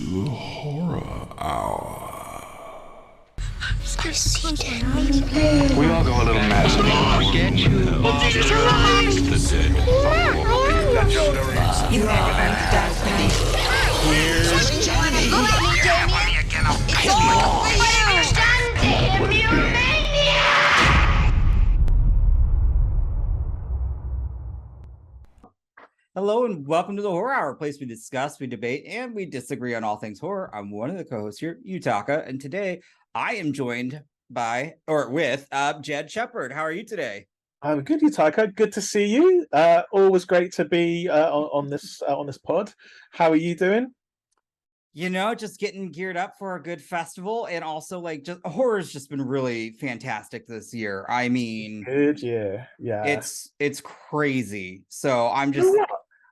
Horror Hour. We all go a little mad sometimes. Get you Here's Johnny. Hello and welcome to the Horror Hour, a place we discuss, we debate, and we disagree on all things horror. I'm one of the co-hosts here, Yutaka, and today I am joined with Jed Shepherd. How are you today? I'm good, Yutaka. Good to see you. Always great to be on this pod. How are you doing? You know, just getting geared up for a good festival, and also just horror's just been really fantastic this year. I mean, Good, yeah. It's crazy. So I'm just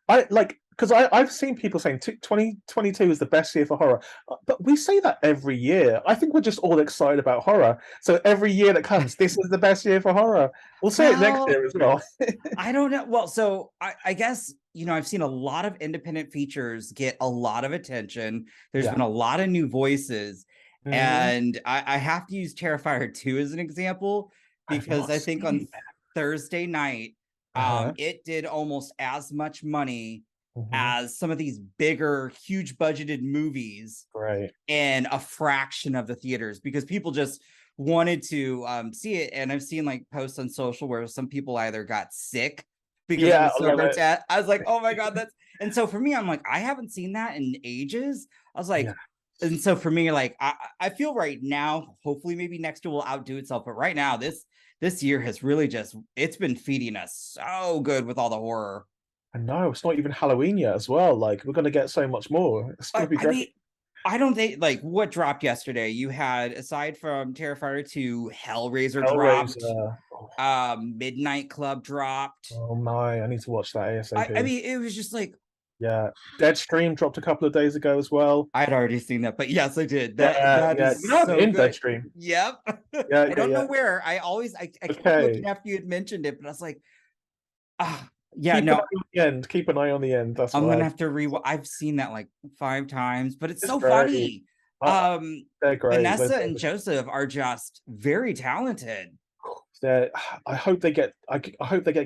because I've seen people saying 2022 is the best year for horror, but we say that every year. I think we're just all excited about horror. So every year that comes, this is the best year for horror. We'll say it next year as well. I don't know. Well, so I guess, I've seen a lot of independent features get a lot of attention. There's been a lot of new voices. Mm-hmm. And I have to use Terrifier 2 as an example, because I think on Thursday night, it did almost as much money as some of these bigger, huge budgeted movies, right? And a fraction of the theaters, because people just wanted to see it. And I've seen posts on social where some people either got sick because it was so grotesque. I was like, oh my God, and so for me, I'm like, I haven't seen that in ages. I was like, and so for me, I feel right now, hopefully maybe next year will outdo itself. But right now, this year has really it's been feeding us so good with all the horror. I know, it's not even Halloween yet as well. We're going to get so much more. It's going to be great. I mean, I don't think, what dropped yesterday? You had, aside from Terrifier 2, Hellraiser dropped. Midnight Club dropped. Oh my, I need to watch that ASAP. I mean, it was just Deadstream dropped a couple of days ago as well. I'd already seen that, but yes, I did. That is so in good. Deadstream. Yep. I don't know where. I kept looking after you had mentioned it, but I was like, Keep an eye on the end. That's I'm gonna have to I've seen that 5 times, but it's so great. Funny. They're great. Vanessa and Joseph are just very talented. I hope they get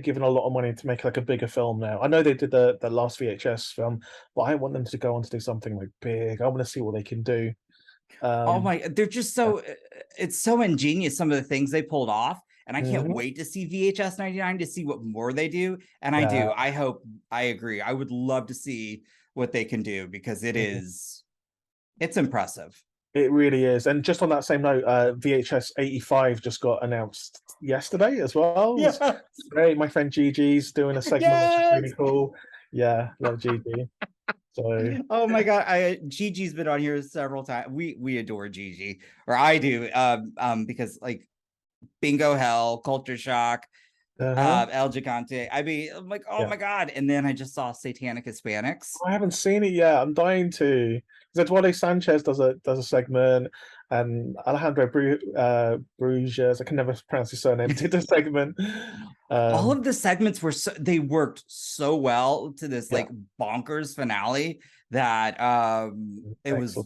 given a lot of money to make a bigger film now. I know they did the last VHS film, but I want them to go on to do something big. I want to see what they can do. They're just so it's so ingenious, some of the things they pulled off. And I can't wait to see VHS 99 to see what more they do. And I do. I agree. I would love to see what they can do, because it's impressive. It really is. And just on that same note, VHS 85 just got announced yesterday as well. Yeah. It's great. My friend Gigi's doing a segment, which is really cool. Yeah, love Gigi. So oh my God, Gigi's been on here several times. We adore Gigi, or I do, because Bingo Hell, Culture Shock, El Gigante. I mean, I'm like, oh my God. And then I just saw Satanic Hispanics. I haven't seen it yet. I'm dying to. Eduardo Sanchez does a segment, and Alejandro Bruges, I can never pronounce his surname, did a segment. All of the segments they worked so well to this bonkers finale that it was so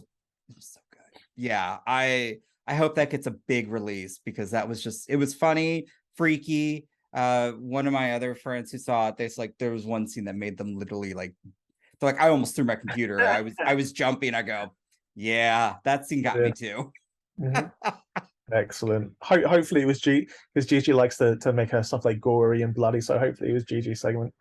good. Yeah, I hope that gets a big release, because that was it was funny, freaky. One of my other friends who saw it, there was one scene that made them literally they're like, I almost threw my computer. I was jumping. I go, yeah, that scene got me too. Excellent. Hopefully it was because Gigi likes to make her stuff gory and bloody. So hopefully it was Gigi's segment.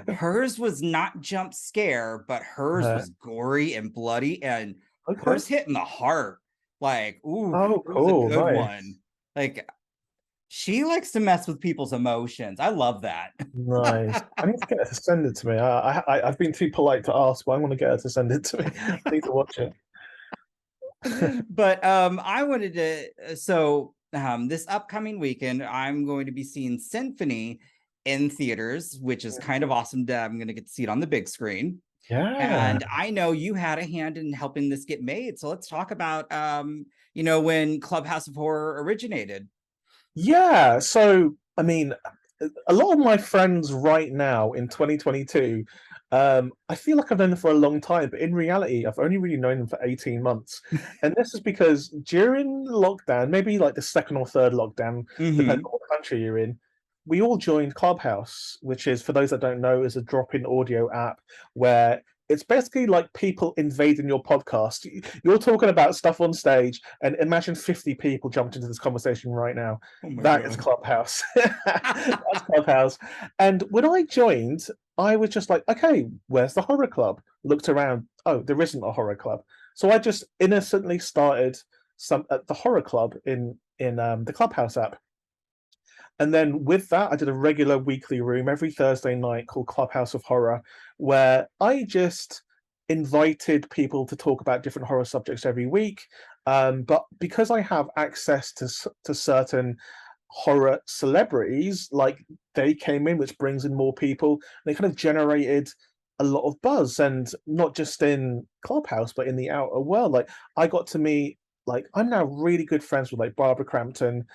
Hers was not jump scare, but hers was gory and bloody, and hers hit in the heart. Ooh, cool, a good one. She likes to mess with people's emotions. I love that. Nice. I need to get her to send it to me. I've been too polite to ask, but I want to get her to send it to me. I need to watch it. But I wanted to. So this upcoming weekend, I'm going to be seeing Symphony in theaters, which is kind of awesome. I'm going to get to see it on the big screen. Yeah. And I know you had a hand in helping this get made. So let's talk about, when Clubhouse of Horror originated. Yeah. So, I mean, a lot of my friends right now in 2022 I feel like I've known them for a long time, but in reality, I've only really known them for 18 months. And this is because during lockdown, maybe like the second or third lockdown, depending on what country you're in, we all joined Clubhouse, which is, for those that don't know, is a drop-in audio app where it's basically like people invading your podcast. You're talking about stuff on stage, and imagine 50 people jumped into this conversation right now. That is Clubhouse. That's Clubhouse. And when I joined, I was just like, okay, where's the horror club? Looked around. Oh, there isn't a horror club. So I just innocently started at the horror club in the Clubhouse app. And then with that, I did a regular weekly room every Thursday night called Clubhouse of Horror, where I just invited people to talk about different horror subjects every week. But because I have access to certain horror celebrities, like they came in, which brings in more people. They kind of generated a lot of buzz, and not just in Clubhouse, but in the outer world. Like I got to meet, like I'm now really good friends with like Barbara Crampton,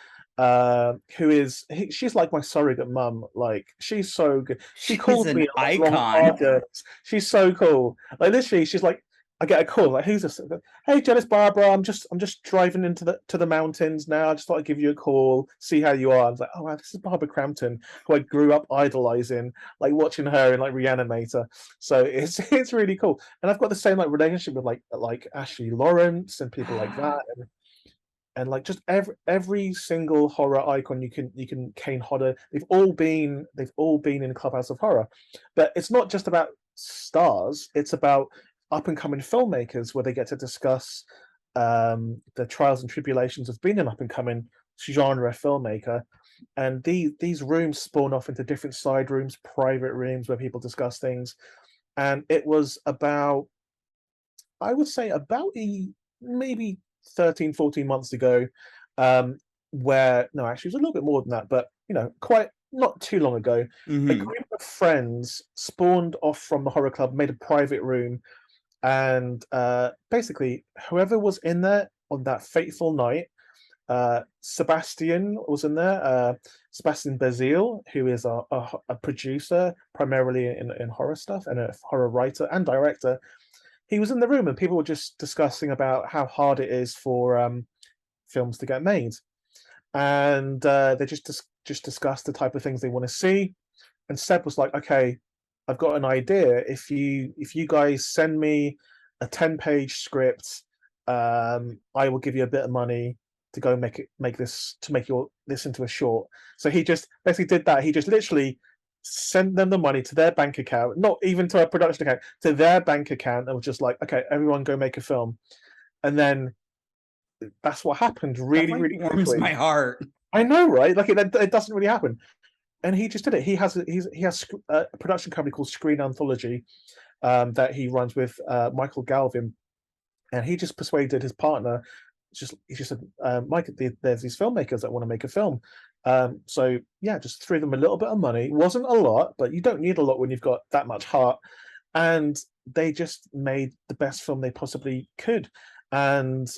she's like my surrogate mum. Like she's so good. She calls an me icon. She's so cool. Like literally, she's like, I get a call like, who's this? Hey, Janice, Barbara, I'm just driving into the mountains now. I just thought I'd give you a call, see how you are. I was like, oh wow, this is Barbara Crampton, who I grew up idolizing, like watching her in like Reanimator. So it's really cool. And I've got the same like relationship with like Ashley Lawrence and people like that. And like just every single horror icon you can Kane Hodder, they've all been in Clubhouse of Horror. But it's not just about stars, it's about up and coming filmmakers, where they get to discuss the trials and tribulations of being an up and coming genre filmmaker. And these rooms spawn off into different side rooms, private rooms where people discuss things. And it was about, I would say about maybe 13, 14 months ago, where, no, actually it was a little bit more than that, but quite not too long ago, a group of friends spawned off from the horror club, made a private room, and basically whoever was in there on that fateful night, Sebastian was in there, Sebastian Bazile, who is a producer primarily in horror stuff and a horror writer and director. He was in the room, and people were just discussing about how hard it is for films to get made, and they just discussed the type of things they want to see. And Seb was like, "Okay, I've got an idea. If you guys send me a 10-page script, I will give you a bit of money to go make this into a short." So he just basically did that. He just literally sent them the money to their bank account, not even to a production account, to their bank account, and was just like, "Okay, everyone go make a film." And then that's what happened really, really warms quickly. my heart. I know, right? Like it doesn't really happen. And he just did it. He has a production company called Screen Anthology that he runs with Michael Galvin, and he just persuaded his partner. He just said, "Mike, there's these filmmakers that want to make a film." So yeah, just threw them a little bit of money. It wasn't a lot, but you don't need a lot when you've got that much heart. And they just made the best film they possibly could. And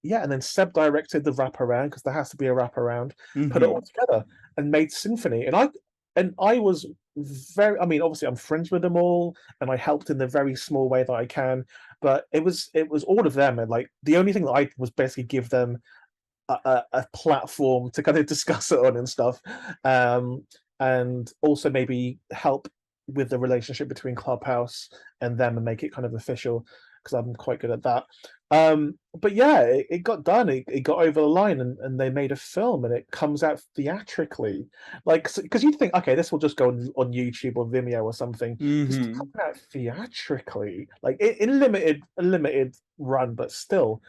yeah, and then Seb directed the wraparound, because there has to be a wraparound, put it all together and made Symphony. And I was very, I mean, obviously I'm friends with them all, and I helped in the very small way that I can, but it was all of them. And like the only thing that I was basically give them a platform to kind of discuss it on and stuff, and also maybe help with the relationship between Clubhouse and them and make it kind of official, because I'm quite good at that. But yeah, it got done. It got over the line, and they made a film, and it comes out theatrically. Like, because you'd think, okay, this will just go on YouTube or Vimeo or something. Just coming out theatrically, like in a limited run, but still,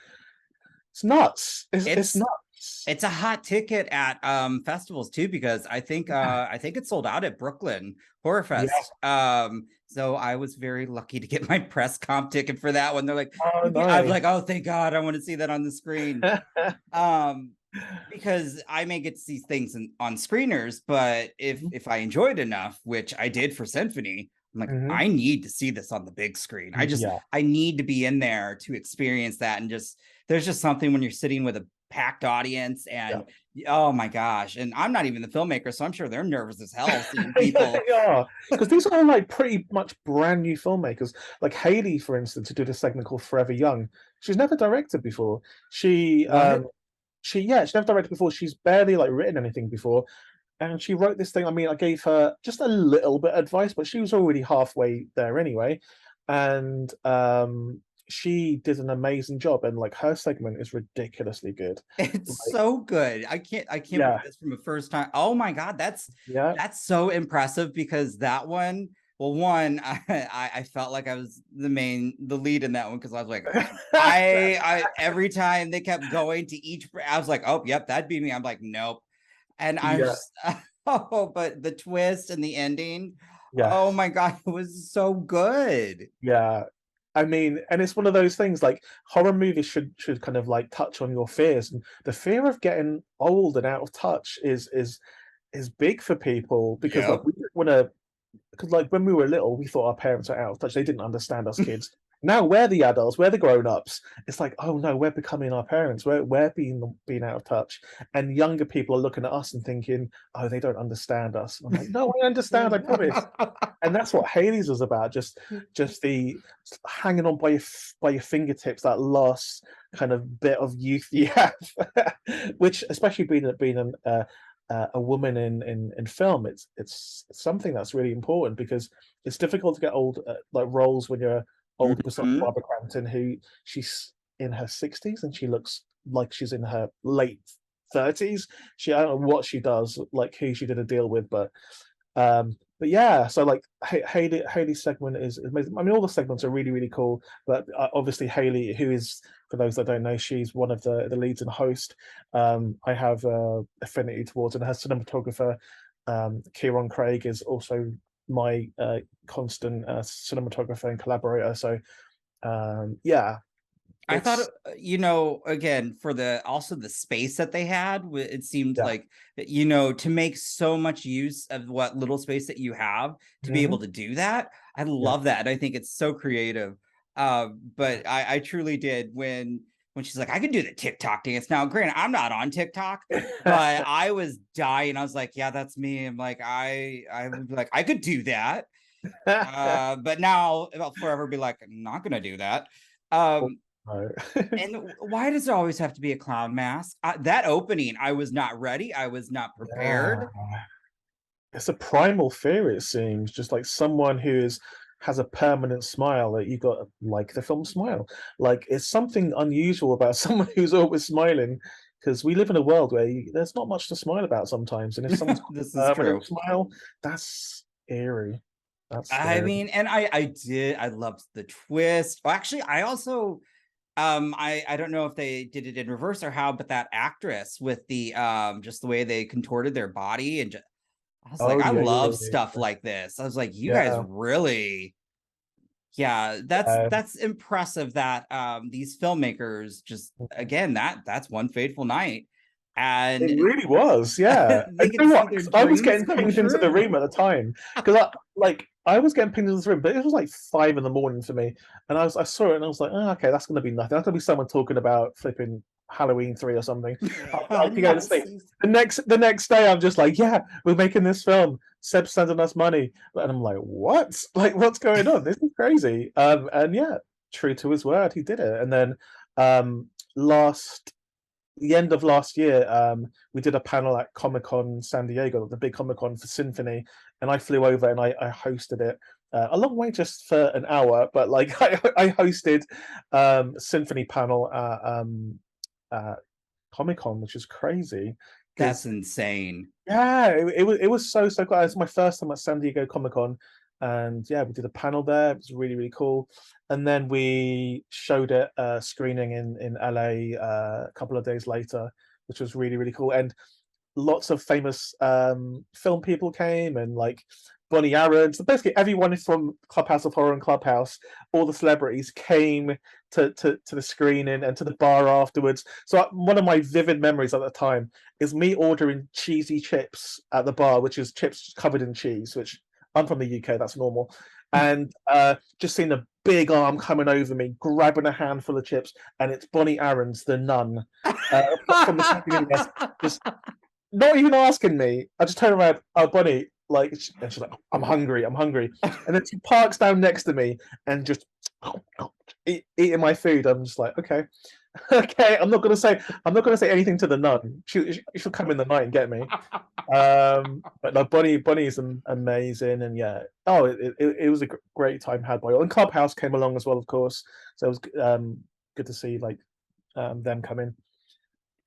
it's nuts. It's nuts. It's a hot ticket at festivals too, because I think it sold out at Brooklyn Horror Fest. Yeah. So I was very lucky to get my press comp ticket for that one. They're like, oh, nice. I'm like, oh, thank God, I want to see that on the screen. Because I may get to see things on screeners, but if I enjoyed enough, which I did for Symphony, I'm like, I need to see this on the big screen. I need to be in there to experience that. And there's just something when you're sitting with packed audience, and oh my gosh, and I'm not even the filmmaker, so I'm sure they're nervous as hell seeing people. Yeah, they are, because these are like pretty much brand new filmmakers. Like Haley, for instance, who did a segment called Forever Young. She's never directed before. She never directed before. She's barely like written anything before, and she wrote this thing. I mean, I gave her just a little bit of advice, but she was already halfway there anyway, and she did an amazing job, and like her segment is ridiculously good. It's Like, so good. I can't believe this from a first time. Oh my god, that's so impressive, because that one, well, one, I felt like I was the lead in that one, because I was like, I every time they kept going to each, I was like, oh yep, that'd be me. I'm like, nope. And I was but the twist and the ending, oh my god, it was so good. Yeah. I mean, and it's one of those things, like horror movies should kind of like touch on your fears, and the fear of getting old and out of touch is big for people, because like we want to, because like when we were little, we thought our parents were out of touch. They didn't understand us kids. Now we're the adults, we're the grown-ups. It's like, oh no, we're becoming our parents. We're being out of touch, and younger people are looking at us and thinking, oh, they don't understand us. I'm like, no, I understand. I promise. And that's what Haley's was about. Just the hanging on by your fingertips, that last kind of bit of youth you have, which, especially being a woman in film, it's something that's really important, because it's difficult to get old like roles when you're older. Besides Barbara Crampton, who she's in her 60s and she looks like she's in her late 30s. I don't know what she does, like who she did a deal with, but yeah. So like Haley's segment is amazing. I mean, all the segments are really, really cool, but obviously Haley, who is, for those that don't know, she's one of the leads and host. I have affinity towards, and her cinematographer, Kieran Craig, is also my constant cinematographer and collaborator. So yeah, I thought, again, for the space that they had, it seemed like, to make so much use of what little space that you have to be able to do that. I love that. And I think it's so creative. But I truly did when she's like, I can do the TikTok dance. Now, granted, I'm not on TikTok, but I was dying. I was like, yeah, that's me. I'm like, I would be like, I could do that. But now I'll forever be like, I'm not gonna do that. And why does there always have to be a clown mask? That opening, I was not ready. I was not prepared. It's a primal fear, it seems. Just like someone who has a permanent smile, that you got like the film Smile. Like, it's something unusual about someone who's always smiling, because we live in a world where there's not much to smile about sometimes. And if someone's this is true. Smile, that's eerie. I mean, and I loved the twist. Well, actually, I also I don't know if they did it in reverse or how, but that actress with the just the way they contorted their body, and I was like, I love stuff like this. I was like, you guys really, that's impressive that these filmmakers just, again, that's One Fateful Night. And it really was, yeah. I was getting pinged into the room at the time, because I was getting pinged into the room, but it was like 5 a.m. for me, and I saw it and I was like, oh, okay, that's going to be nothing. That's going to be someone talking about flipping Halloween 3 or something. I'll go to sleep. The next day, I'm just like, yeah, we're making this film. Seb's sending us money, and I'm like, what? Like, what's going on? This is crazy. And yeah, true to his word, he did it. And then the end of last year, we did a panel at Comic-Con San Diego, the big Comic-Con for Symphony, and I flew over and I hosted it. A long way just for an hour, but like I hosted Symphony panel at Comic-Con, which is crazy. That's insane. Yeah, it was so cool. It was my first time at San Diego Comic-Con, and yeah, we did a panel there. It was really, really cool. And then we showed it screening in LA a couple of days later, which was really, really cool. And lots of famous film people came, and like Bonnie Aarons, basically everyone from Clubhouse of Horror and Clubhouse, all the celebrities came to the screening and to the bar afterwards. So one of my vivid memories at the time is me ordering cheesy chips at the bar, which is chips covered in cheese, which I'm from the UK, that's normal. and just seeing a big arm coming over me, grabbing a handful of chips, and it's Bonnie Aarons, the nun, from the Symphony universe, just not even asking me. I just turn around, oh, Bonnie, like, and she's like, I'm hungry, and then she parks down next to me and just eating my food. I'm just like, okay, okay. I'm not gonna say anything to the nun. She'll come in the night and get me. But no, Bonnie's amazing, and yeah. Oh, it was a great time had by all. And Clubhouse came along as well, of course. So it was good to see like them come in.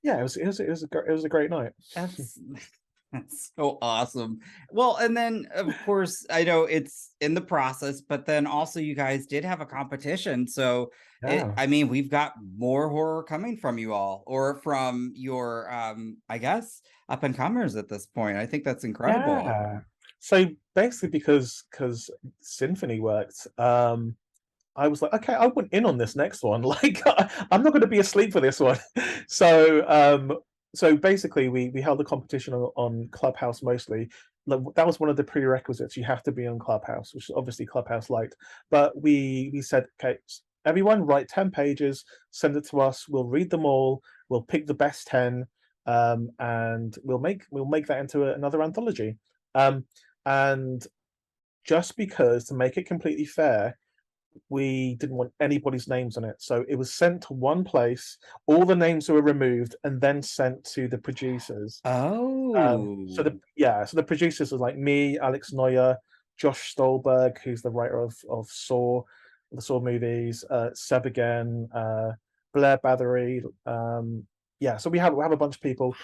Yeah, it was a great night. That's so awesome. Well, and then of course I know it's in the process, but then also you guys did have a competition. So Yeah. I mean, we've got more horror coming from you all, or from your I guess up and comers at this point. I think that's incredible. Yeah. So basically, because Symphony worked, I was like, okay, I went in on this next one. Like, I'm not going to be asleep for this one. So basically, we held a competition on Clubhouse mostly. Like, that was one of the prerequisites. You have to be on Clubhouse, which obviously Clubhouse liked. But we said, okay, everyone write 10 pages, send it to us. We'll read them all. We'll pick the best 10, and we'll make that into another anthology. And just because, to make it completely fair, we didn't want anybody's names on it, so it was sent to one place. All the names were removed and then sent to the producers. Oh, so the producers are like me, Alex Neuer, Josh Stolberg, who's the writer of Saw, the Saw movies, Seb again, Blair Bathory. So we have a bunch of people,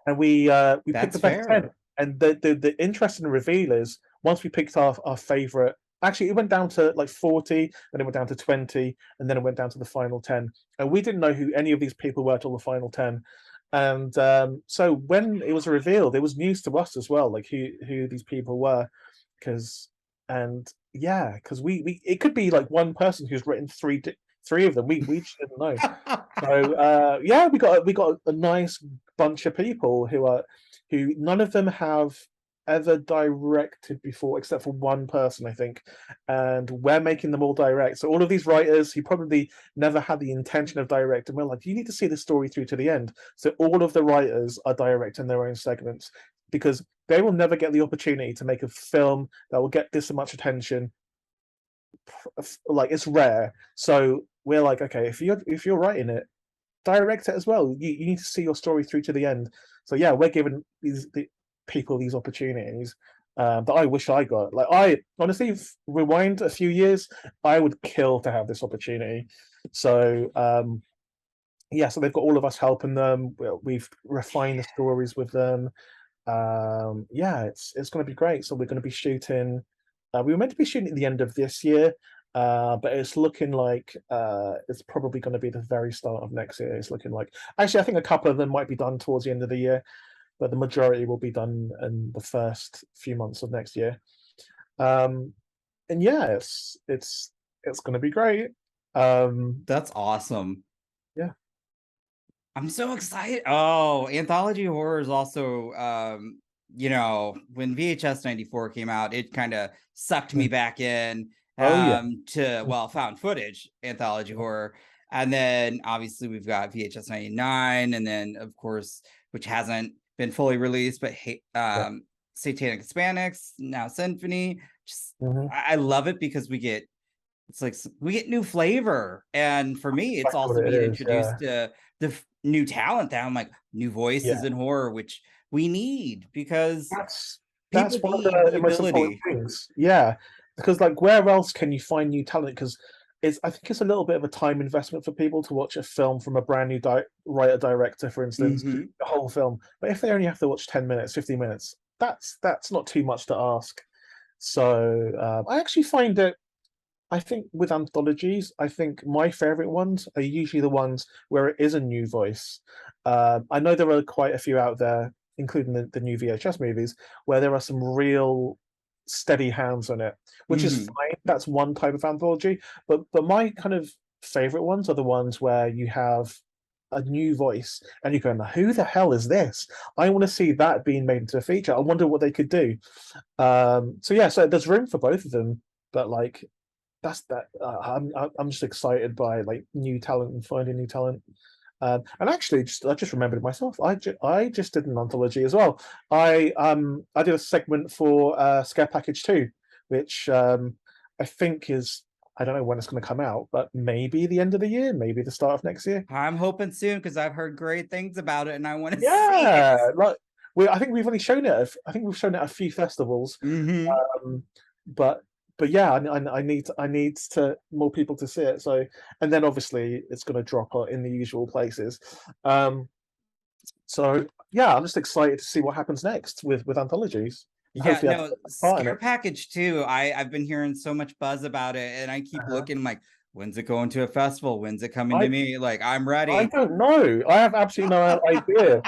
and we picked the best 10. And the interesting reveal is, once we picked our favorite. Actually, it went down to like 40, then it went down to 20, and then it went down to the final 10. And we didn't know who any of these people were till the final 10. And so when it was revealed, it was news to us as well, like who these people were, because we it could be like one person who's written three of them. We just didn't know. So we got a nice bunch of people who none of them have ever directed before, except for one person, I think, and we're making them all direct. So all of these writers who probably never had the intention of directing, we're like, you need to see the story through to the end. So all of the writers are directing their own segments, because they will never get the opportunity to make a film that will get this much attention. Like, it's rare. So we're like, okay, if you're writing it, direct it as well. You need to see your story through to the end. So yeah, we're giving the people these opportunities that I wish I got. Like, I honestly, rewind a few years, I would kill to have this opportunity. So so they've got all of us helping them. We've refined the stories with them. It's going to be great. So we're going to be shooting. We were meant to be shooting at the end of this year, but it's looking like it's probably going to be the very start of next year. It's looking like, actually, I think a couple of them might be done towards the end of the year, but the majority will be done in the first few months of next year. And yeah, it's going to be great. That's awesome. Yeah, I'm so excited. Oh, anthology horror is also when VHS 94 came out, it kind of sucked me back in to found footage anthology horror. And then obviously we've got VHS 99, and then of course, which hasn't been fully released, but Satanic Hispanics, now Symphony. I love it because we get new flavor, and for me, it's also being introduced to the new talent that I'm like, new voices in horror, which we need, because that's one of the most important things. Yeah, because like, where else can you find new talent? Because I think it's a little bit of a time investment for people to watch a film from a brand new writer director, for instance, the whole film. But if they only have to watch 10 minutes, 15 minutes, that's not too much to ask. So I actually find it. I think with anthologies, I think my favorite ones are usually the ones where it is a new voice. I know there are quite a few out there, including the new VHS movies, where there are some real steady hands on it, which is fine. That's one type of anthology. But my kind of favorite ones are the ones where you have a new voice and you're going, who the hell is this? I want to see that being made into a feature. I wonder what they could do. So there's room for both of them. but like that's that. I'm just excited by like new talent and finding new talent. And actually, I just remembered myself. I just did an anthology as well. I did a segment for Scare Package 2, which I think is, I don't know when it's going to come out, but maybe the end of the year, maybe the start of next year. I'm hoping soon because I've heard great things about it and I want to see Yeah, it. like I think we've only shown it. I think we've shown it at a few festivals. But yeah, I need to more people to see it. So, and then obviously it's going to drop in the usual places. So yeah, I'm just excited to see what happens next with anthologies. Yeah, Hopefully, no, part in Scare it. Package 2. I've been hearing so much buzz about it, and I keep looking. I'm like, when's it going to a festival? When's it coming to me? Like, I'm I ready. don't know. I have absolutely no idea.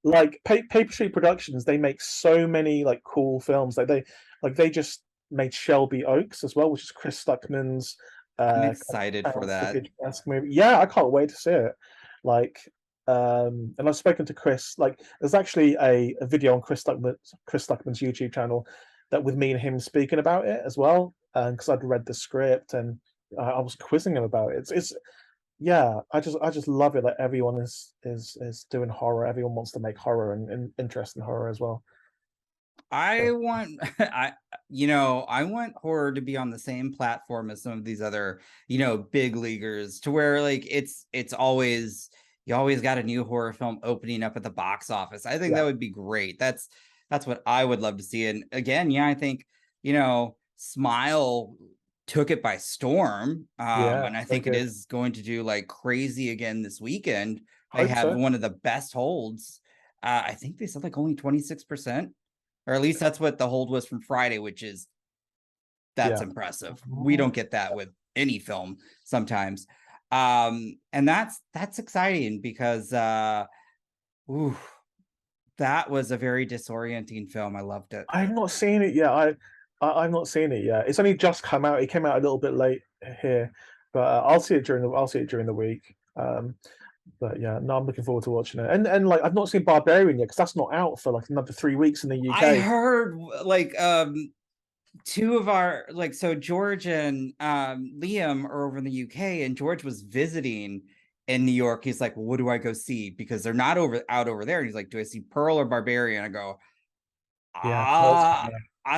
Like Paper Street Productions, they make so many like cool films. They just made Shelby Oaks as well, which is Chris Stuckman's I'm kind excited of for that. esque movie. Yeah, I can't wait to see it. Like, and I've spoken to Chris. Like, there's actually a video on Chris Stuckman's YouTube channel that with me and him speaking about it as well. Because I'd read the script and I was quizzing him about it. It's yeah, I just love it that everyone is doing horror. Everyone wants to make horror and interest in horror as well. I want I want horror to be on the same platform as some of these other, big leaguers, to where like it's always, you always got a new horror film opening up at the box office. I think that would be great. That's what I would love to see. And again, yeah, I think, Smile took it by storm. And I think it is going to do like crazy again this weekend. They have one of the best holds. I think they said like only 26%. Or at least that's what the hold was from Friday, which is, that's impressive. We don't get that with any film sometimes. And that's exciting because that was a very disorienting film. I loved it. I've not seen it yet. I've not seen it yet. It's only just come out. It came out a little bit late here, but I'll see it during the week. But yeah, no, I'm looking forward to watching it. And like I've not seen Barbarian yet because that's not out for like another 3 weeks in the UK. I heard like two of our so George and Liam are over in the UK, and George was visiting in New York. He's like, well, what do I go see? Because they're not out over there. And he's like, do I see Pearl or Barbarian? I go, I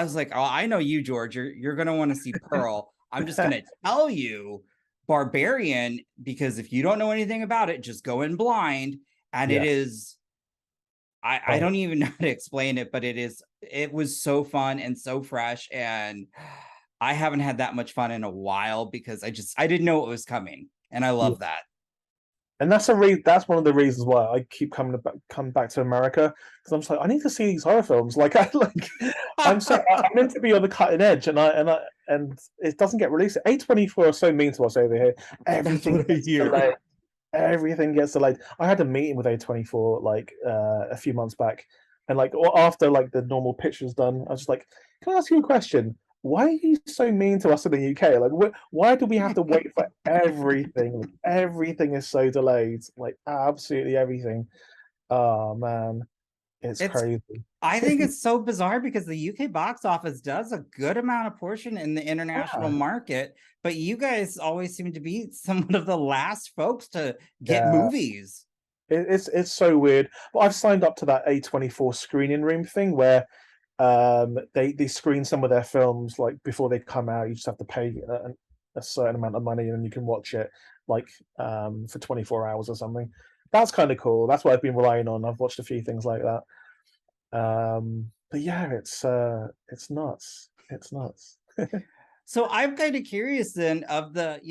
was like, oh, I know you, George. You're gonna want to see Pearl. I'm just gonna tell you Barbarian, because if you don't know anything about it, just go in blind. And it is, I don't even know how to explain it, but it was so fun and so fresh. And I haven't had that much fun in a while because I didn't know it was coming. And I love that. And that's one of the reasons why I keep coming back to America, because I'm just like, I need to see these horror films. Like I'm meant to be on the cutting edge, and it doesn't get released. A24 are so mean to us over here. Everything gets delayed. Everything gets delayed. I had a meeting with A24 like a few months back, and like after like the normal pitch was done, I was just like, can I ask you a question? Why are you so mean to us in the UK? Like, why do we have to wait for everything? Like, everything is so delayed. Like, absolutely everything. Oh man, it's crazy. I think it's so bizarre because the UK box office does a good amount of portion in the international market, but you guys always seem to be somewhat of the last folks to get movies. It's so weird. But I've signed up to that A24 screening room thing where they screen some of their films like before they come out. You just have to pay a certain amount of money and then you can watch it like for 24 hours or something. That's kind of cool. That's what I've been relying on. I've watched a few things like that. But yeah, it's nuts. It's nuts. So I'm kind of curious then of the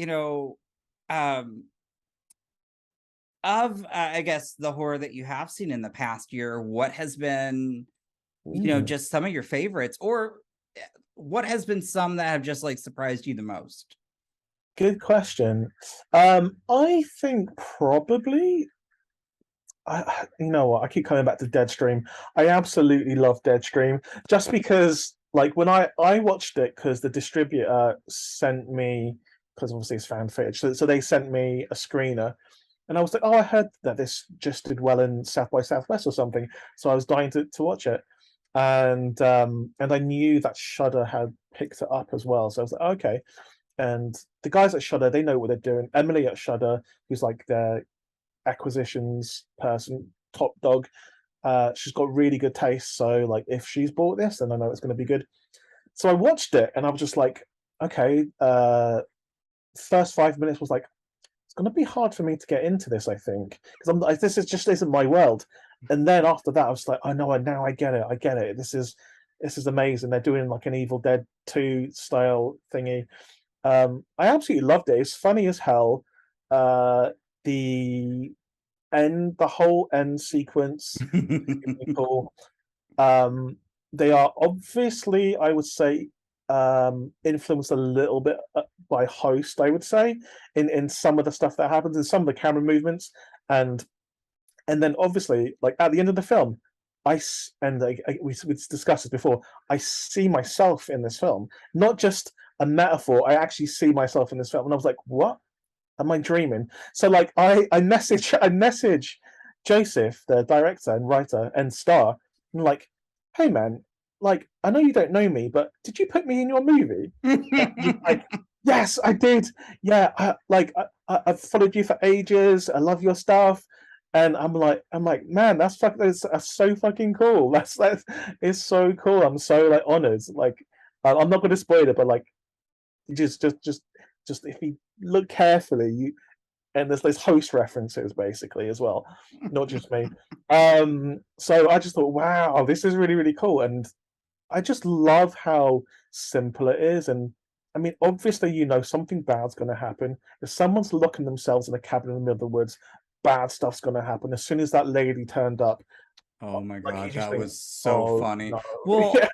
I guess the horror that you have seen in the past year, what has been just some of your favorites, or what has been some that have just like surprised you the most? Good question. I think probably, you know what, I keep coming back to Deadstream. I absolutely love Deadstream just because like when I watched it because the distributor sent me, because obviously it's fan footage, so they sent me a screener. And I was like, oh, I heard that this just did well in South by Southwest or something. So I was dying to watch it. and I knew that Shudder had picked it up as well. So I was like, okay. And the guys at Shudder, they know what they're doing. Emily at Shudder, who's like their acquisitions person, top dog, she's got really good taste. So like, if she's bought this, then I know it's going to be good. So I watched it, and I was just like, okay. First 5 minutes was like, it's going to be hard for me to get into this, I think, because I'm like, this is just isn't my world. And then after that, I was like, oh no, now I get it. I get it. This is amazing. They're doing like an Evil Dead 2 style thingy. I absolutely loved it. It's funny as hell. The whole end sequence is really cool. They are obviously, I would say, influenced a little bit by Host, I would say, in some of the stuff that happens, in some of the camera movements, and then obviously, like at the end of the film, we discussed this before. I see myself in this film, not just a metaphor. I actually see myself in this film, and I was like, "What? Am I dreaming?" So, like, I message Joseph, the director and writer and star, and like, "Hey, man, like, I know you don't know me, but did you put me in your movie?" He's like, "Yes, I did. Yeah, I've followed you for ages. I love your stuff." And I'm like, man, that's so fucking cool. That's it's so cool. I'm so like honored. Like, I'm not going to spoil it, but like, just if you look carefully, and there's Host references basically as well, not just me. So I just thought, wow, this is really, really cool, and I just love how simple it is. And I mean, obviously, something bad's going to happen. If someone's locking themselves in a cabin in the middle of the woods, bad stuff's going to happen. As soon as that lady turned up, Oh my like, you god, just that think, was so oh funny. no. Well, Yeah.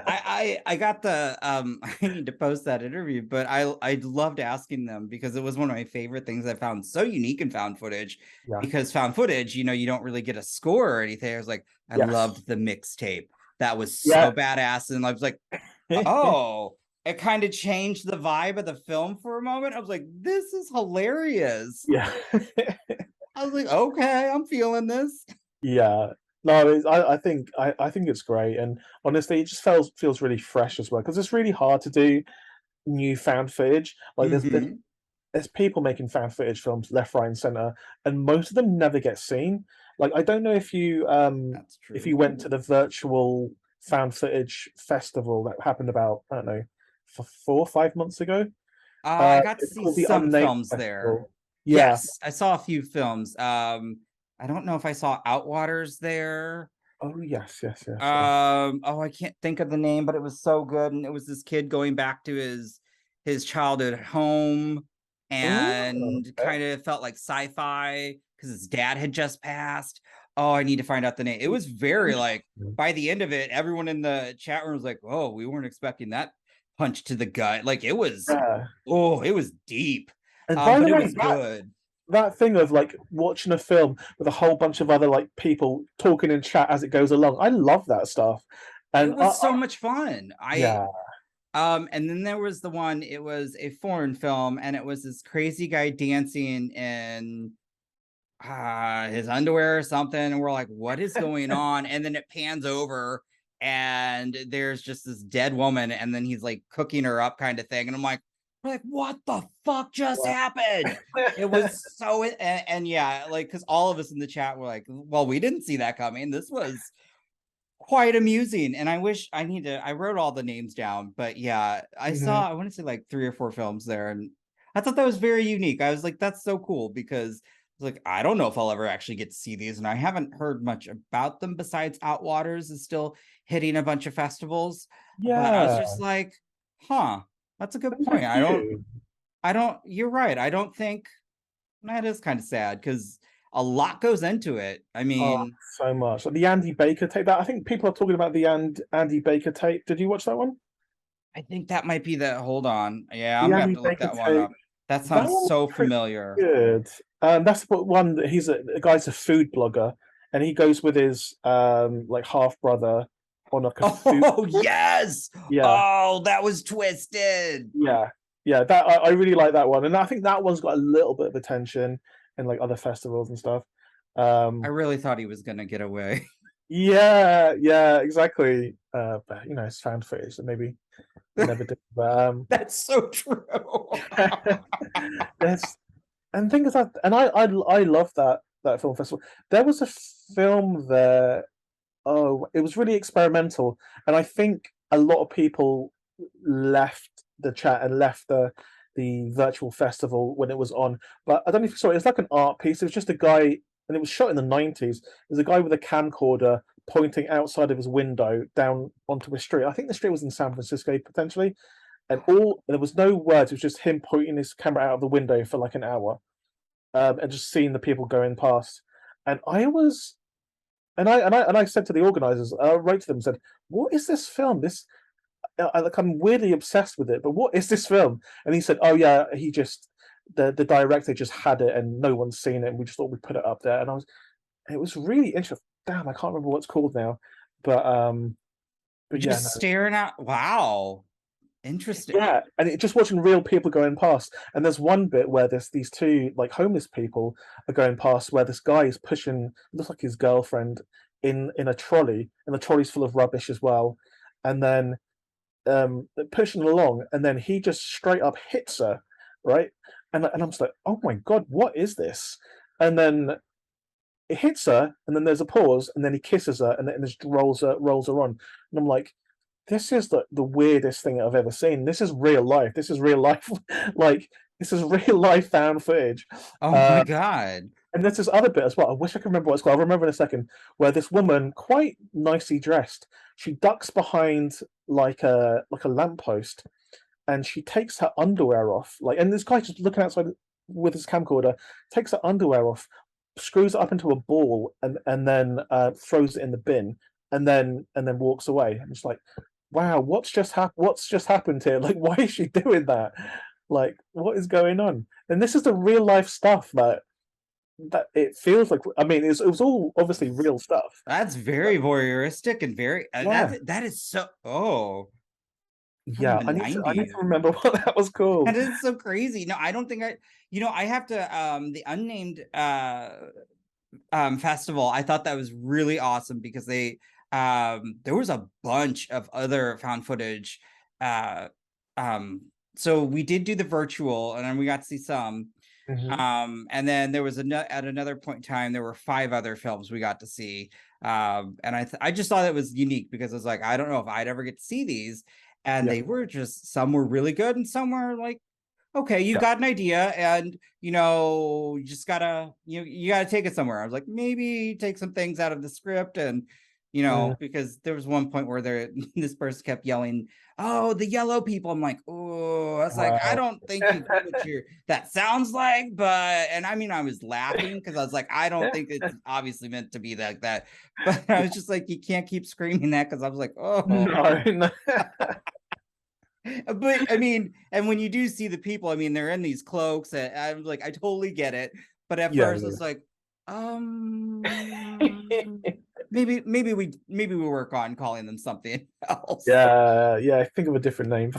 I got the I need to post that interview, but I loved asking them because it was one of my favorite things I found so unique in found footage. Yeah. Because found footage, you don't really get a score or anything. I was like, I Yes. loved the mixtape. That was so Yeah. badass, and I was like, oh, it kind of changed the vibe of the film for a moment. I was like, this is hilarious. Yeah. I was like, okay, I'm feeling this. Yeah. No, I think it's great, and honestly, it just feels really fresh as well, because it's really hard to do new found footage. Like, Mhm. there's people making found footage films left, right, and center, and most of them never get seen. Like, I don't know if you That's if true. you went to the virtual found footage festival that happened about, I don't know, for 4 or 5 months ago. I got to It's see called the some Unnamed films there. Festival. Yeah. Yes, I saw a few films. I don't know if I saw Outwaters there. Oh yes, yes, yes, yes. Oh, I can't think of the name, but it was so good. And it was this kid going back to his childhood home, Oh, and okay. kind of felt like sci-fi because his dad had just passed. Oh, I need to find out the name. It was very like, Interesting. by the end of it, everyone in the chat room was like, "Oh, we weren't expecting that punch to the gut." Like, it was, Yeah. oh, it was deep. And by But the it way, was good. that thing of like watching a film with a whole bunch of other like people talking in chat as it goes along, I love that stuff. It And was so much fun. yeah, And then there was the one, it was a foreign film, and it was this crazy guy dancing in his underwear or something, and we're like, what is going on? And then it pans over, and there's just this dead woman, and then he's like cooking her up kind of thing, and I'm like, we're like, what the fuck just happened? It was so, and yeah, like, because all of us in the chat were like, well, we didn't see that coming. This was quite amusing, and I wish I wrote all the names down, but yeah, Mhm. I want to say like 3 or 4 films there, and I thought that was very unique. I was like, that's so cool, because like, I don't know if I'll ever actually get to see these, and I haven't heard much about them besides Outwaters is still hitting a bunch of festivals. But I was Yeah, just like, huh, that's a good there's a point. few. You're right. I don't think that is kind of sad because a lot goes into it. I Oh, mean, so much. Like the Andy Baker tape. That I think people are talking about the Andy Baker tape. Did you watch that one? I think that might be the, hold on. Yeah, I'm The gonna have Andy to look Baker that one tape. up. That That sounds one was so pretty familiar. good. That's the one that he's a guy's a food blogger, and he goes with his like half brother on like a food. Oh, yes. Yeah, Oh, that was twisted. yeah, yeah. That I really like that one, and I think that one's got a little bit of attention in like other festivals and stuff. I Um, really thought he was gonna get away. Yeah, exactly. But you know, it's found footage, so maybe we never did. But That's so true. there's and thing is that, and I love that film festival. There was a film there. Oh, it was really experimental, and I think a lot of people left the chat and left the virtual festival when it was on. But I don't know if you saw it. It's like an art piece. It was just a guy, and it was shot in the 90s. There's a guy with a camcorder pointing outside of his window down onto a street. I think the street was in San Francisco potentially, and there was no words. It was just him pointing his camera out of the window for like an hour, and just seeing the people going past. And I was and I said to the organizers, I wrote to them and said, "What is this film? Like, I'm weirdly obsessed with it, but what is this film?" And he said, "Oh yeah, the director just had it and no one's seen it, and we just thought we'd put it up there." And it was really interesting. Damn, I can't remember what it's called now, but yeah, Just staring at. Wow. Interesting. yeah, and just watching real people going past. And there's one bit where there's these two like homeless people are going past, where this guy is pushing, looks like his girlfriend, in a trolley, and the trolley's full of rubbish as well. And then pushing along, and then he just straight up hits her, right? And I'm just like, oh my god, what is this? And then it hits her, and then there's a pause, and then he kisses her, and then just rolls her on. And I'm like, this is the weirdest thing I've ever seen. This is real life. This is real life. Like, this is real life found footage. Oh my god. And there's this other bit as well. I wish I could remember what it's called. I'll remember in a second. Where this woman, quite nicely dressed, she ducks behind like a lamppost, and she takes her underwear off. Like, and this guy just looking outside with his camcorder, takes her underwear off, screws it up into a ball, and then throws it in the bin, and then walks away. I'm just like, wow, what's just happened here? Like, why is she doing that? Like, what is going on? And this is the real life stuff that it feels like. I mean, it was all obviously real stuff. That's very voyeuristic and very Yeah. that is so Yeah, from the I need 90s. to remember what that was called. That is so crazy. No, I don't think I have to the unnamed festival. I thought that was really awesome because they there was a bunch of other found footage. So we did do the virtual, and then we got to see some. Mhm. And then there was at another point in time, there were 5 other films we got to see. And I just thought it was unique because I was like, I don't know if I'd ever get to see these. And Yeah. they were just, some were really good and some were like, okay, you Yeah. got an idea, and you just gotta you gotta take it somewhere. I was like, maybe take some things out of the script, and Mm. because there was one point where this person kept yelling, "Oh, the yellow people." I'm like, oh, I was like, I Wow. don't think you know what that sounds like, but and I mean, I was laughing because I was like, I don't think it's obviously meant to be like that, but I was just like, you can't keep screaming that because I was like, oh. No. But I mean, and when you do see the people, I mean, they're in these cloaks, and I'm like, I totally get it. But at Yeah, first, it's like, maybe we work on calling them something else. yeah. Think of a different name.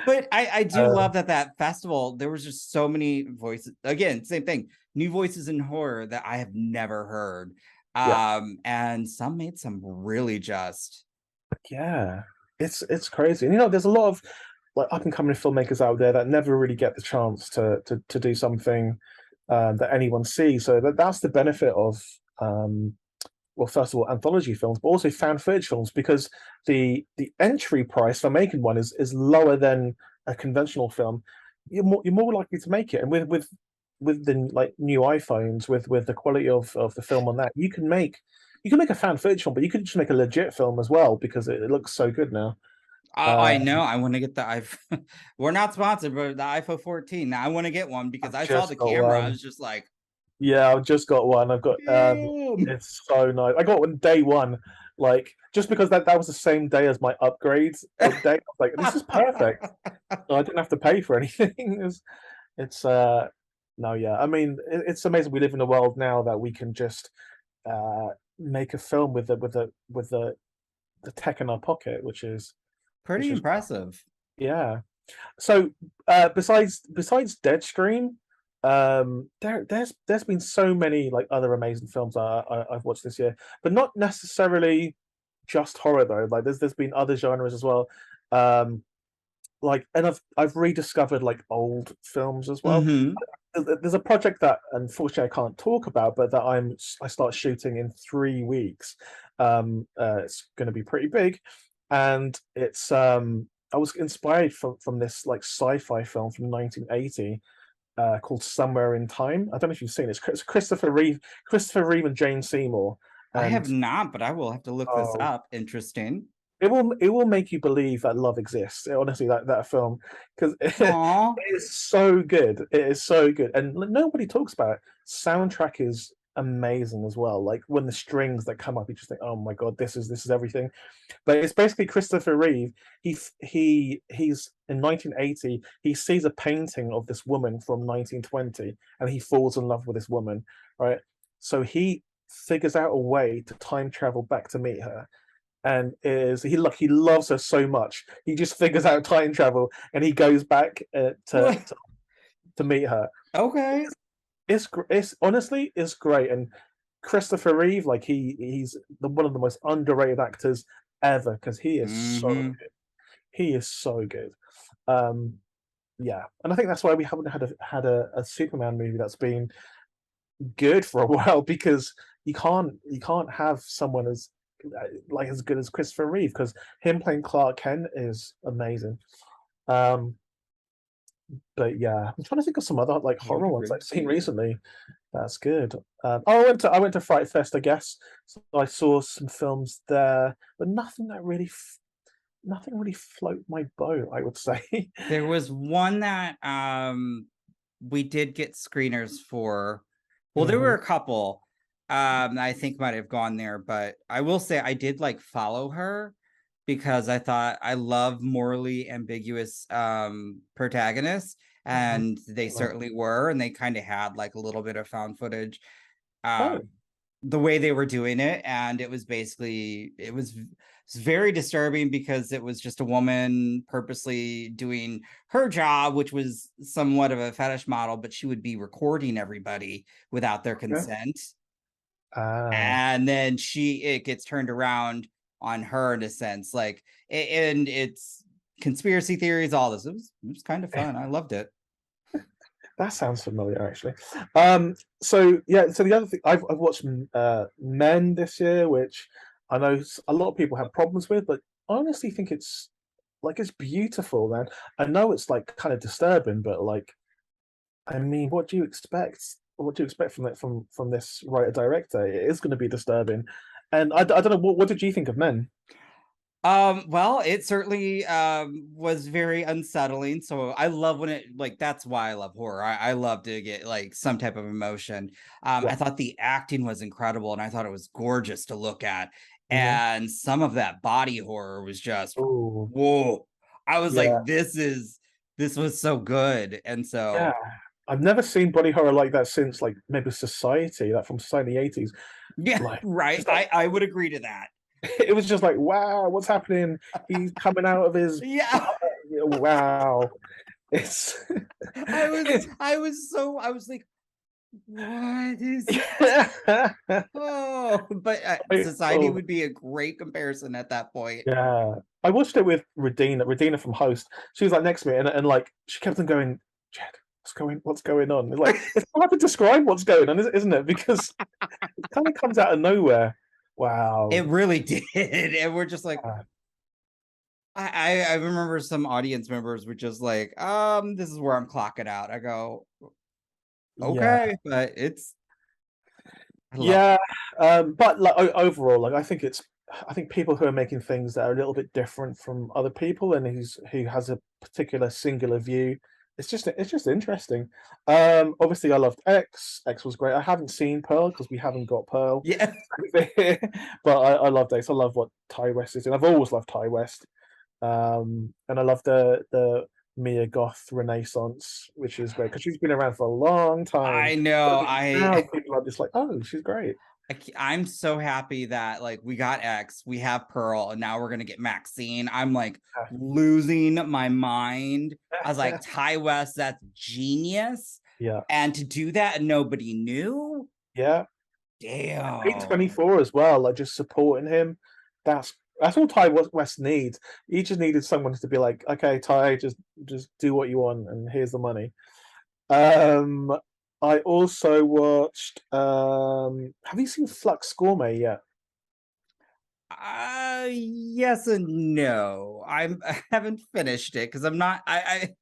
But I do love that festival. There was just so many voices. Again, same thing, new voices in horror that I have never heard. Yeah. And some made some really just. Yeah, it's crazy. And there's a lot of like up and coming filmmakers out there that never really get the chance to do something that anyone sees. So that's the benefit of well, first of all, anthology films, but also found footage films, because the entry price for making one is lower than a conventional film. You're more likely to make it, and with the like new iPhones, with the quality of the film on that, you can make a found footage film, but you could just make a legit film as well because it looks so good now. I know. I want to get the iPhone. We're not sponsored, but the iPhone 14. Now I want to get one because I've I saw just the got camera. I one. was just like, Yeah, I've just got one. I've got damn. it's so nice. I got one day one, like just because that was the same day as my upgrade day. I was like, this is perfect. So I didn't have to pay for anything. It's no, yeah. I mean, it's amazing we live in a world now that we can just make a film with the tech in our pocket, which is Pretty impressive. yeah. So besides Dead Screen, There's been so many like other amazing films I've watched this year, but not necessarily just horror though. Like there's been other genres as well. Like, and I've rediscovered like old films as well. Mm-hmm. There's a project that unfortunately I can't talk about, but that I start shooting in 3 weeks. It's going to be pretty big, and it's I was inspired from this like sci-fi film from 1980 called Somewhere in Time. I don't know if you've seen it. It's Christopher Reeve and Jane Seymour. I have And not, but I will have to look this oh, up. Interesting. it will make you believe that love exists. Honestly, that film, because it Aw. is so good. It is so good, and nobody talks about it. Soundtrack is amazing as well. Like when the strings that come up, you just think, "Oh my god, this is everything." But it's basically Christopher Reeve. He's in 1980. He sees a painting of this woman from 1920, and he falls in love with this woman. Right, so he figures out a way to time travel back to meet her, and he loves her so much he just figures out time travel and he goes back to meet her. Okay. It's honestly it's great, and Christopher Reeve, like he's one of the most underrated actors ever because he is so Mm-hmm. good. He is so good. Um, yeah, and I think that's why we haven't had a Superman movie that's been good for a while, because you can't have someone as like as good as Christopher Reeve, because him playing Clark Kent is amazing. Um, but yeah, I'm trying to think of some other like I would horror ones agree. I've seen recently. That's good. Oh, I went to Fright Fest, I guess. So I saw some films there, but nothing really float my boat, I would say. There was one that we did get screeners for. Well, there were Mhm. a couple I think might have gone there, but I will say I did like follow her because I thought I love morally ambiguous protagonists, Mhm. and they certainly were, and they kind of had like a little bit of found footage Oh, the way they were doing it, and it was very disturbing because it was just a woman purposely doing her job, which was somewhat of a fetish model, but she would be recording everybody without their okay. consent, Ah, and then it gets turned around on her in a sense, like, and it's conspiracy theories, all this. It was kind of fun. I loved it. that sounds familiar, actually. So yeah, so the other thing I've watched Men this year, which I know a lot of people have problems with, but I honestly think it's beautiful, man. I know it's like kind of disturbing, but like, I mean, what do you expect? What do you expect from it from this writer director? It is going to be disturbing, and I don't know what did you think of Men? Well, it certainly was very unsettling. So I love when it, like, that's why I love horror. I love to get like some type of emotion. I Yeah. thought the acting was incredible, and I thought it was gorgeous to look at. Hmm. And some of that body horror was just Oh, whoa. I was yeah, like, this was so good. And yeah. so I've never seen body horror like that since like maybe Society, that from Society '80s. yeah, Like, right. just like I would agree to that. it was just like, wow, what's happening? He's coming out of his Yeah. wow. It's I was like, what is oh, but Society oh, would be a great comparison at that point. yeah. I watched it with Regina from Host. She was like next to me, and like she kept on going, Jed, what's going on? It's like it's hard to describe what's going on, isn't it? Because it kind of comes out of nowhere. It Wow. really did. And we're just like, Uh, I remember some audience members were just like, this is where I'm clocking out. I go, yeah. okay, but I love Yeah, but like overall, like I think people who are making things that are a little bit different from other people and who has a particular singular view, it's just interesting. Obviously, I loved X. X was great. I haven't seen Pearl because we haven't got Pearl, yeah. but I loved X. I love what Ty West is, and I've always loved Ty West. And I love the Mia Goth Renaissance, which is great because she's been around for a long time. I know. Now I people are just like, oh, she's great. I'm so happy that like we got X, we have Pearl, and now we're gonna get Maxine. I'm like losing my mind. I was like, Ty West, that's genius. Yeah. And to do that and nobody knew. Yeah. Damn. A24 as well, like just supporting him. That's all Ty West needs. He just needed someone to be like, okay, Ty, just do what you want, and here's the money. I also watched. Have you seen Flux Gourmet yet? Yes and no. I haven't finished it because I'm not.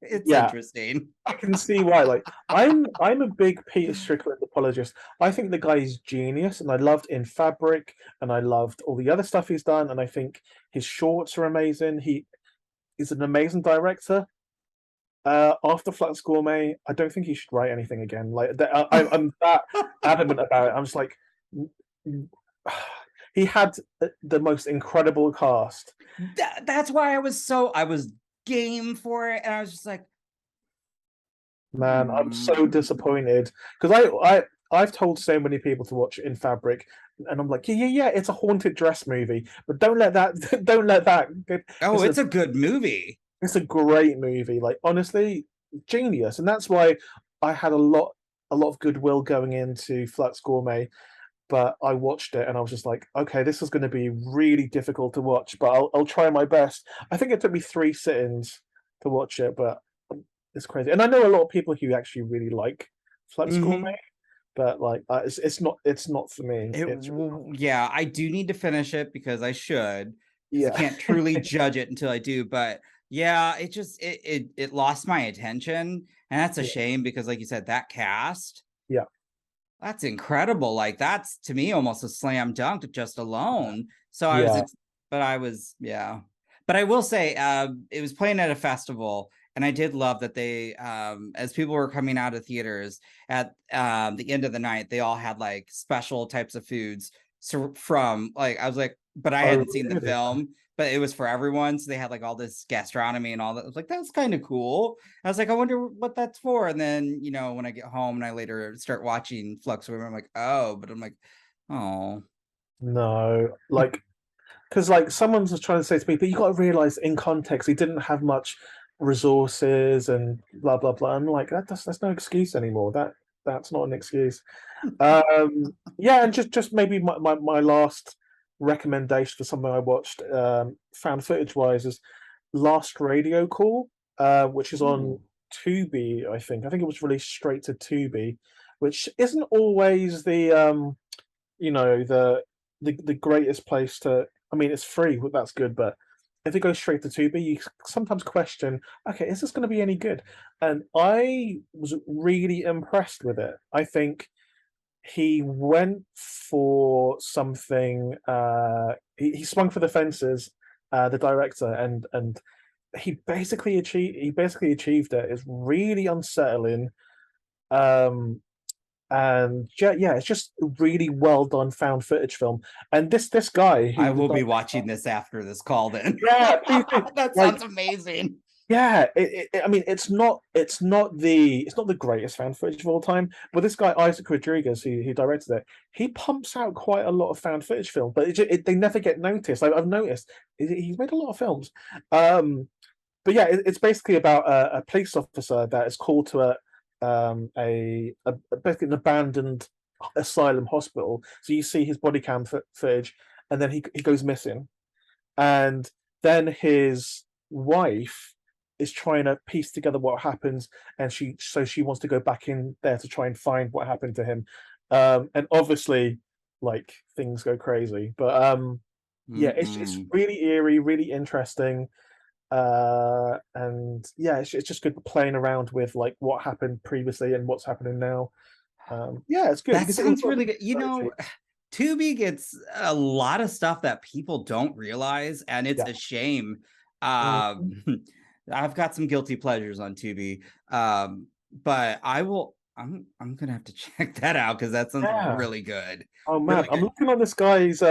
It's Yeah. interesting. I can see why. Like, I'm a big Peter Strickland apologist. I think the guy is genius, and I loved In Fabric, and I loved all the other stuff he's done, and I think his shorts are amazing. He is an amazing director. After Flux Gourmet, I don't think he should write anything again. Like, I'm that adamant about it. I'm just like, he had the most incredible cast. That's why I was game for it, and I was just like, man, I'm so disappointed because I've told so many people to watch In Fabric, and I'm like, yeah, it's a haunted dress movie, but don't let that. Oh, it's a good movie. It's a great movie. Like, honestly, genius, and that's why I had a lot of goodwill going into Flux Gourmet. But I watched it and I was just like, okay, this is going to be really difficult to watch, but I'll try my best. I think it took me 3 sit-ins to watch it, but it's crazy. And I know a lot of people who actually really like Flux Gourmet, but like it's not for me. Yeah, I do need to finish it because I should. Yeah, I can't truly judge it until I do, but yeah, it just it lost my attention, and that's a shame because, like you said, that cast. Yeah. That's incredible. Like, that's to me almost a slam dunk just alone. So but I will say, it was playing at a festival, and I did love that they, as people were coming out of theaters at the end of the night, they all had like special types of foods from like, I was like, but I hadn't seen the film, but it was for everyone. So they had like all this gastronomy and all that. I was like, that's kind of cool. I was like, I wonder what that's for. And then, when I get home and I later start watching Flux, I'm like, oh, but I'm like, oh. No, like, because like someone's just trying to say to me, but you got to realize in context, he didn't have much resources and blah, blah, blah. I'm like, that's no excuse anymore. That's not an excuse. Yeah, and just maybe my last recommendation for something I watched found footage wise is Last Radio Call, which is on Tubi. I think it was released straight to Tubi, which isn't always the the greatest place to. I mean, it's free, that's good, but if it goes straight to Tubi, you sometimes question, okay, is this going to be any good? And I was really impressed with it. I think he went for something. He swung for the fences, the director, and he basically achieved it. It's really unsettling, and yeah, it's just a really well done found footage film. And this guy, I will be watching this after this call. Then, yeah, please do. That sounds amazing. Yeah, I mean, it's not the greatest found footage of all time, but this guy Isaac Rodriguez, who directed it, he pumps out quite a lot of found footage film, but they never get noticed. I've noticed he's made a lot of films, but yeah, it's basically about a police officer that is called to basically an abandoned asylum hospital. So you see his body cam footage, and then he goes missing, and then his wife is trying to piece together what happens, and she wants to go back in there to try and find what happened to him, and obviously, like, things go crazy. But yeah, it's really eerie, really interesting, and yeah, it's just good playing around with like what happened previously and what's happening now. Yeah, it's good. That sounds really good. Tubi gets a lot of stuff that people don't realize, and it's a shame. I've got some guilty pleasures on Tubi, but I'm gonna have to check that out because that sounds really good. Oh man, I'm looking on this guy's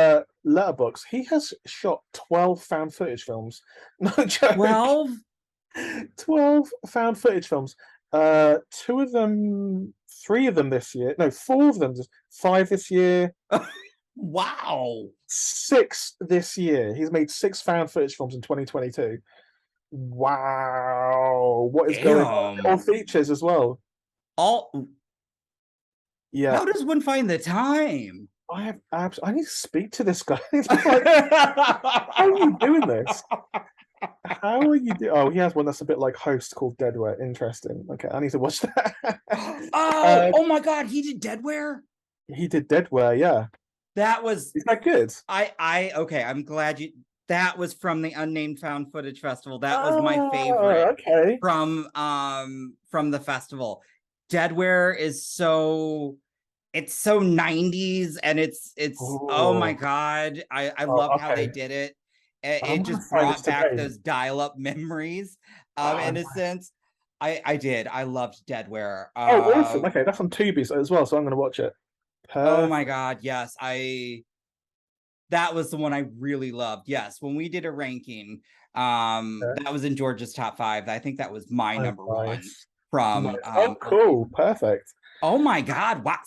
letterbox. He has shot 12 found footage films. No joke. 12 found footage films. 3 of them this year. No, 4 of them. 5 this year. Wow. 6 this year. He's made 6 found footage films in 2022. Wow. What is going on? All features as well. Yeah. How does one find the time? I need to speak to this guy. It's like, how are you doing this? How are you doing? Oh, he has one that's a bit like Host called Deadware. Interesting. Okay, I need to watch that. Oh my god, he did Deadware? He did Deadware, yeah. That was Is that good? Okay, I'm glad you that was from the Unnamed Found Footage Festival. That was my favorite from the festival. Deadware is so 90s and it's oh my god. I love how they did it. It just brought back those dial-up memories in a sense. I loved Deadware. Awesome. Okay, that's on Tubi as well, so I'm gonna watch it. Oh my god, yes. That was the one I really loved. Yes, when we did a ranking, that was in George's top 5. I think that was my number 1 from cool, perfect. Oh my god, what?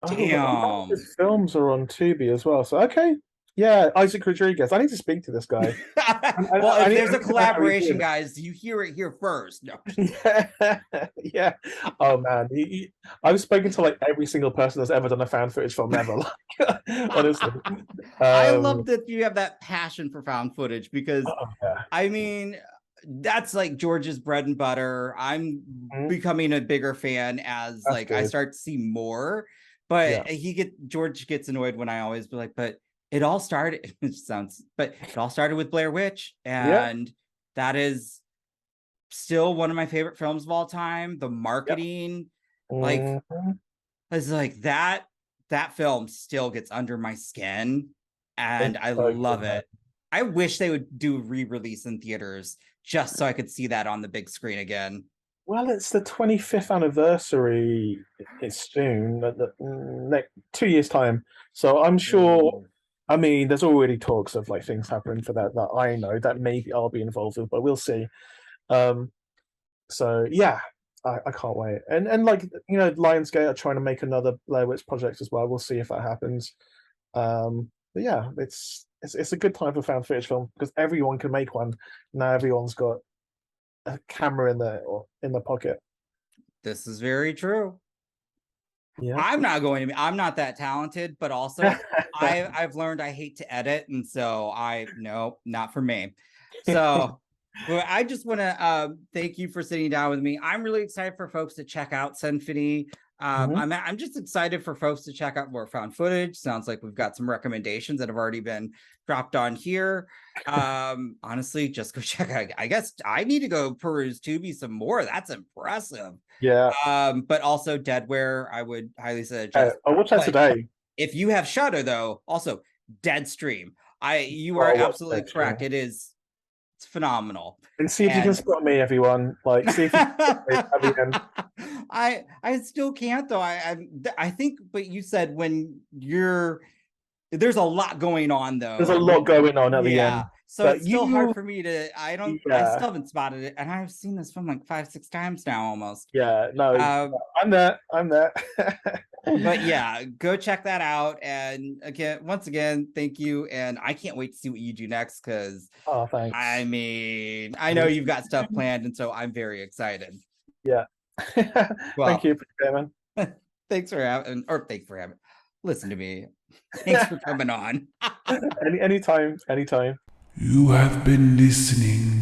Damn. His films are on Tubi as well. So okay. Yeah, Isaac Rodriguez. I need to speak to this guy. Well, if there's a collaboration, guys, you hear it here first. No. Yeah. Oh man, I've spoken to like every single person that's ever done a found footage film ever. Like, honestly, I love that you have that passion for found footage because, I mean, that's like George's bread and butter. I'm becoming a bigger fan as that's good. I start to see more. But George gets annoyed when I always be like, but it all started, it all started with Blair Witch. And that is still one of my favorite films of all time. The marketing, is like that film still gets under my skin. And I love it. I wish they would do a re-release in theaters just so I could see that on the big screen again. Well, it's the 25th anniversary. It's soon, like 2 years' time. So I'm sure. I mean, there's already talks of like things happening for that I know that maybe I'll be involved with, but we'll see. So yeah, I can't wait. And like Lionsgate are trying to make another Blair Witch project as well. We'll see if that happens. But yeah, it's a good time for found footage film because everyone can make one now. Everyone's got a camera in the pocket. This is very true. Yeah, I'm not that talented, but also I've learned I hate to edit, and so not for me. So well, I just want to thank you for sitting down with me. I'm really excited for folks to check out Symphony. I'm just excited for folks to check out more found footage. Sounds like we've got some recommendations that have already been dropped on here. Honestly, just go check out. I guess I need to go peruse Tubi some more. That's impressive. Yeah. But also Deadware, I would highly suggest. I'll watch that today. If you have Shudder, though, also Deadstream. You are absolutely correct. It's phenomenal. And see if you can spot me, everyone. Like, see if you can spot me at the end. I still can't though. I think, but you said there's a lot going on though. There's a lot going on at the end. So but it's still hard for me to. I still haven't spotted it, and I've seen this film like 5-6 times now almost. Yeah, no, I'm there. But yeah, go check that out. And once again, thank you. And I can't wait to see what you do next because thanks. I mean, I know you've got stuff planned, and so I'm very excited. Yeah. Thank you, man. Thanks for having. Listen to me. Thanks for coming on. Anytime. You have been listening